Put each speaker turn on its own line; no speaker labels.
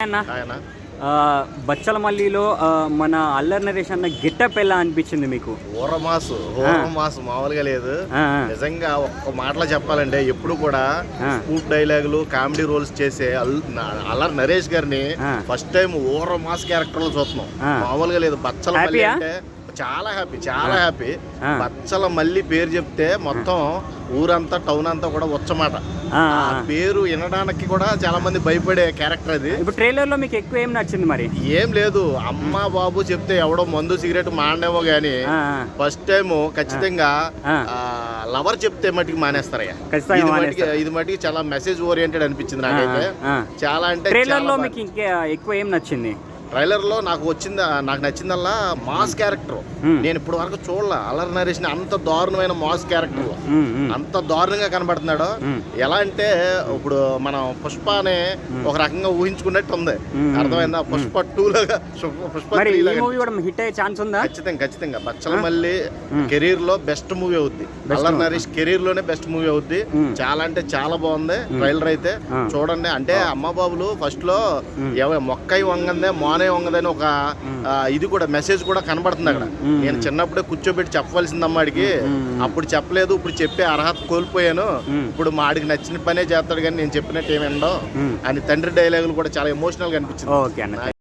అన్న
ఆయన
బచ్చల మల్లిలో మన అల్లరి నరేష్ అన్న గెటప్ ఎలా అనిపించింది మీకు?
మాసు మామూలుగా లేదు. నిజంగా ఒక్క మాటలో చెప్పాలంటే ఎప్పుడు కూడా స్పూఫ్ డైలాగులు కామెడీ రోల్స్ చేసే అల్లరి నరేష్ గారిని ఫస్ట్ టైం మాస్ క్యారెక్టర్ లో చూస్తున్నాం. మామూలుగా లేదు. బచ్చల మల్లి అంటే చాలా హ్యాపీ. బచ్చల మల్లి పేరు చెప్తే మొత్తం ఊరంతా టౌన్ అంతా కూడా వచ్చమాట. ఆ పేరు వినడానికి కూడా చాలా మంది భయపడే క్యారెక్టర్ అది.
ఇప్పుడు ట్రైలర్ లో మీకు ఎక్కువ ఏం నచ్చింది? మరి
ఏం లేదు, అమ్మ బాబు చెప్తే ఎవడో మందు సిగరెట్ మాండేమో గానీ ఫస్ట్ టైం ఖచ్చితంగా లవర్ చెప్తే మటుకు మానేస్తారయ్యా. ఇది మటుకు చాలా మెసేజ్ ఓరియంటెడ్ అనిపించింది నాకైతే. చాలా అంటే
ట్రైలర్ లో మీకు ఇంకా ఎక్కువ ఏం నచ్చింది?
ట్రైలర్ లో నాకు నచ్చిందల్లా మాస్ క్యారెక్టర్. నేను ఇప్పుడు వరకు చూడలే అల్లరి నరేష్ ని అంత దారుణమైన మాస్ క్యారెక్టర్ లో అంత దారుణంగా కనబడుతున్నాడు. ఎలా అంటే ఇప్పుడు మనం పుష్ప అనే ఒక రకంగా ఊహించుకున్నట్టు ఉంది. అర్థమైందా? పుష్ప 2 లాగా పుష్ప 3 లాగా
హిట్ అయ్యే ఛాన్స్ ఉందా?
ఖచ్చితంగా బచ్చల మల్లి కెరీర్ లో బెస్ట్ మూవీ అవుద్ది. అల్లరి నరేష్ కెరీర్ లోనే బెస్ట్ మూవీ అవుద్ది. చాలా అంటే చాలా బాగుంది ట్రైలర్ అయితే. చూడండి. అంటే అమ్మ బాబులు ఫస్ట్ లో మొక్కై వంగందే మోనే వంగదని ఒక ఇది కూడా మెసేజ్ కూడా కనబడుతుంది అక్కడ. నేను చిన్నప్పుడే కూర్చోబెట్టి చెప్పవలసింది అమ్మాడికి. అప్పుడు చెప్పలేదు, ఇప్పుడు చెప్పే అర్హత కోల్పోయాను. ఇప్పుడు మా ఆడికి నచ్చిన పనే చేస్తాడు కానీ నేను చెప్పినట్టు ఏమి ఉండవు అని తండ్రి డైలాగులు కూడా చాలా ఎమోషనల్ గా అనిపించింది.